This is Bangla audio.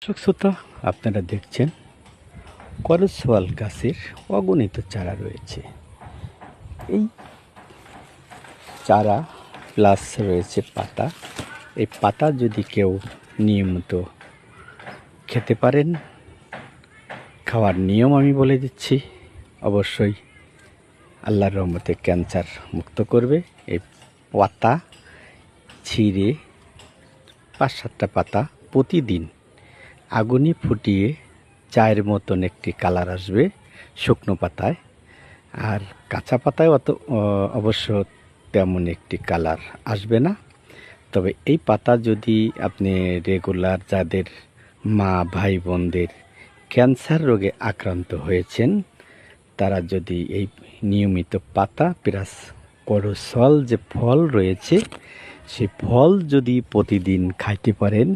দর্শক শ্রোতা, আপনারা দেখছেন করসওয়াল গাছের অগণিত চারা রয়েছে। এই চারা প্লাস রয়েছে পাতা। এই পাতা যদি কেউ নিয়মিত খেতে পারেন, খাওয়ার নিয়ম আমি বলে দিচ্ছি, অবশ্যই আল্লাহর রহমতে ক্যান্সার মুক্ত করবে। এই পাতা ছিঁড়ে ৫-৭টা পাতা প্রতিদিন আগুনে ফুটিয়ে চায়ের মতন একটি কালার আসবে শুকনো পাতায়, আর কাঁচা পাতায় অবশ্য তেমন একটি কালার আসবে না। তবে এই পাতা যদি আপনি রেগুলার, যাদের মা ভাই বোনদের ক্যান্সার রোগে আক্রান্ত হয়েছেন, তারা যদি এই নিয়মিত পাতা প্লাস করসওয়াল যে ফল রয়েছে, সেই ফল যদি প্রতিদিন খাইতে পারেন,